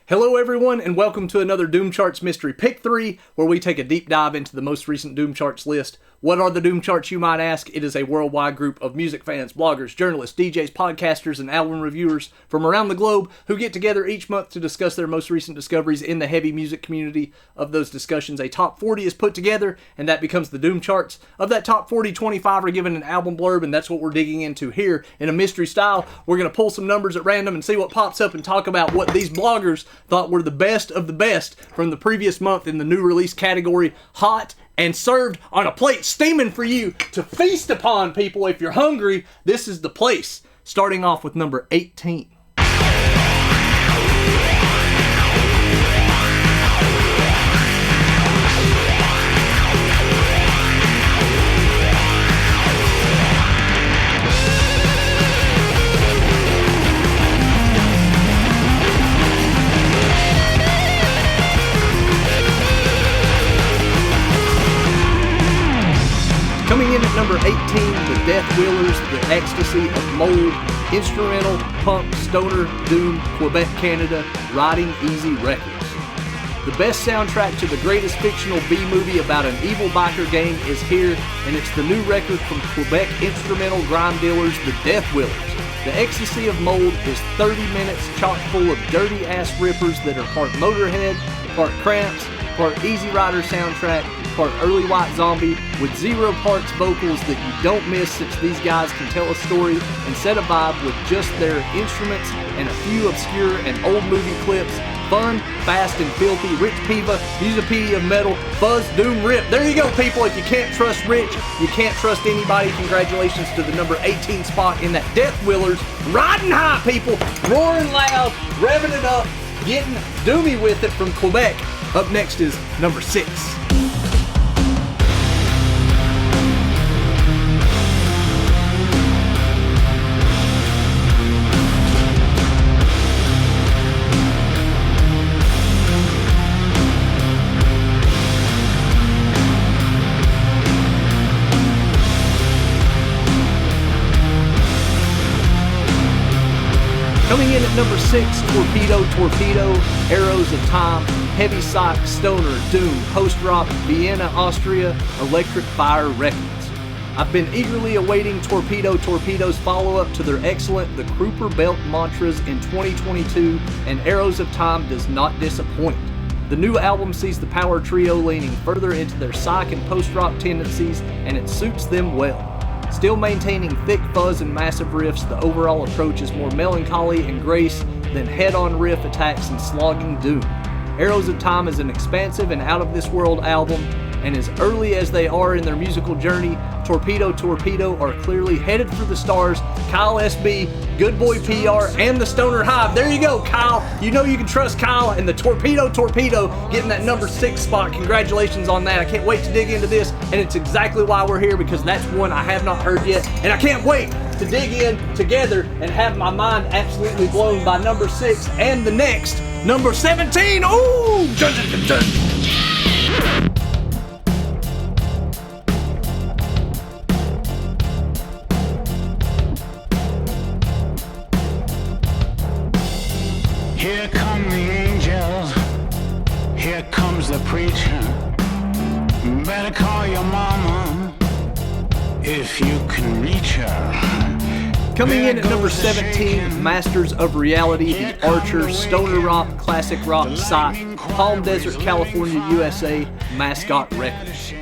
Hello everyone, and welcome to another Doom Charts Mystery Pick 3, where we take a deep dive into the most recent Doom Charts list. What are the Doom Charts, you might ask? It is a worldwide group of music fans, bloggers, journalists, DJs, podcasters, and album reviewers from around the globe who get together each month to discuss their most recent discoveries in the heavy music community. Of those discussions, a top 40 is put together, and that becomes the Doom Charts. Of that top 40, 25 are given an album blurb, and that's what we're digging into here in a mystery style. We're going to pull some numbers at random and see what pops up and talk about what these bloggers thought were the best of the best from the previous month in the new release category, hot and served on a plate steaming for you to feast upon, people. If you're hungry, this is the place. Starting off with number 18. Coming in at number 18, the Death Wheelers, The Ecstasy of Mold, instrumental, punk, stoner, doom, Quebec, Canada, RidingEasy Records. The best soundtrack to the greatest fictional B-movie about an evil biker gang is here, and it's the new record from Quebec instrumental grime dealers, the Death Wheelers. The Ecstasy of Mold is 30 minutes chock full of dirty-ass rippers that are part Motorhead, part Cramps, part Easy Rider soundtrack, part Early White Zombie, with 0 parts vocals that you don't miss, since these guys can tell a story and set a vibe with just their instruments and a few obscure and old movie clips. Fun, fast, and filthy. Rich Piva, Musipedia of Metal, Fuzz, Doom, Rip. There you go, people. If you can't trust Rich, you can't trust anybody. Congratulations to the number 18 spot in that Death Wheelers. Riding high, people. Roaring loud, revving it up, getting doomy with it from Quebec. Up next is number 6. Coming in at number 6, Torpedo, Arrows of Time, Heavy Psych, Stoner, Doom, Post-Rock, Vienna, Austria, Electric Fire Records. I've been eagerly awaiting Torpedo's follow-up to their excellent The Kruper Belt Mantras in 2022, and Arrows of Time does not disappoint. The new album sees the power trio leaning further into their psych and post-rock tendencies, and it suits them well. Still maintaining thick fuzz and massive riffs, the overall approach is more melancholy and grace than head-on riff attacks and slogging doom. Arrows of Time is an expansive and out-of-this-world album, and as early as they are in their musical journey, Torpedo are clearly headed for the stars. Kyle SB, Good Boy PR, and the Stoner Hive. There you go, Kyle. You know you can trust Kyle, and the Torpedo getting that number 6 spot. Congratulations on that. I can't wait to dig into this, and it's exactly why we're here, because that's one I have not heard yet, and I can't wait to dig in together and have my mind absolutely blown by number 6 and the next, number 17. Ooh! Dun, dun, dun, dun. Here come the angels, here comes the preacher. Better call your mama if you can reach her. Coming in at number 17, Masters of Reality, The Archer, Stoner Rock, Classic Rock, Psych, Palm Desert, California, USA, Mascot Records.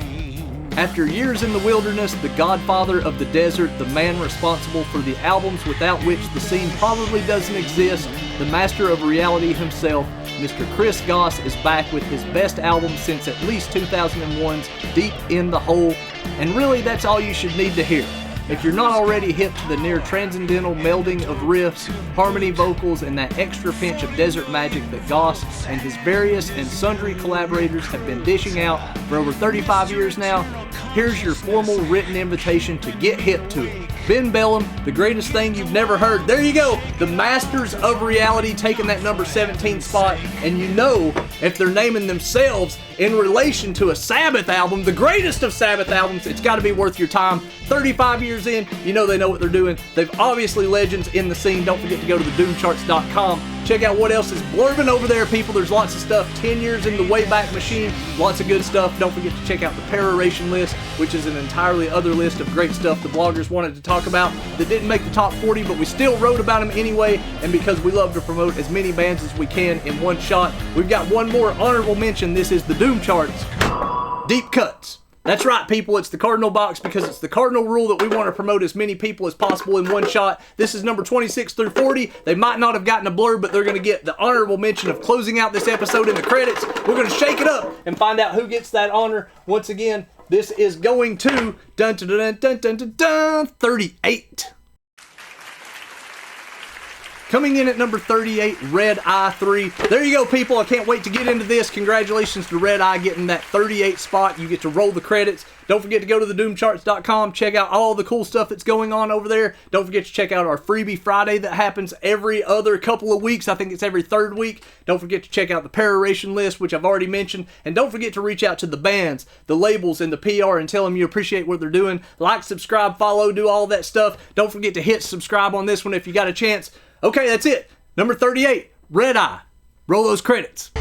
After years in the wilderness, the godfather of the desert, the man responsible for the albums without which the scene probably doesn't exist, the master of reality himself, Mr. Chris Goss, is back with his best album since at least 2001's Deep in the Hole, and really that's all you should need to hear. If you're not already hip to the near transcendental melding of riffs, harmony vocals, and that extra pinch of desert magic that Goss and his various and sundry collaborators have been dishing out for over 35 years now, here's your formal written invitation to get hip to it. Ben Bellum, The Greatest Thing You've Never Heard. There you go, the Masters of Reality taking that number 17 spot, and you know If they're naming themselves in relation to a Sabbath album, the greatest of Sabbath albums, it's got to be worth your time. 35 years in, you know they know what they're doing. They've obviously legends in the scene. Don't forget to go to thedoomcharts.com. Check out what else is blurbing over there, people. There's lots of stuff. 10 years in the Wayback Machine. Lots of good stuff. Don't forget to check out the Peroration list, which is an entirely other list of great stuff the bloggers wanted to talk about that didn't make the top 40, but we still wrote about them anyway, and because we love to promote as many bands as we can in one shot, we've got one more honorable mention. This is the Doom Charts Deep Cuts. That's right, people. It's the Cardinal box because it's the cardinal rule that we want to promote as many people as possible in one shot. This is number 26 through 40. They might not have gotten a blurb, but they're going to get the honorable mention of closing out this episode in the credits. We're going to shake it up and find out who gets that honor. Once again, this is going to 38. Coming in at number 38, Red Eye 3. There you go, people. I can't wait to get into this. Congratulations to Red Eye getting that 38 spot. You get to roll the credits. Don't forget to go to thedoomcharts.com. Check out all the cool stuff that's going on over there. Don't forget to check out our Freebie Friday that happens every other couple of weeks. I think it's every third week. Don't forget to check out the Peroration list, which I've already mentioned. And don't forget to reach out to the bands, the labels, and the PR and tell them you appreciate what they're doing. Like, subscribe, follow, do all that stuff. Don't forget to hit subscribe on this one if you got a chance. Okay, that's it. Number 38, Red Eye. Roll those credits.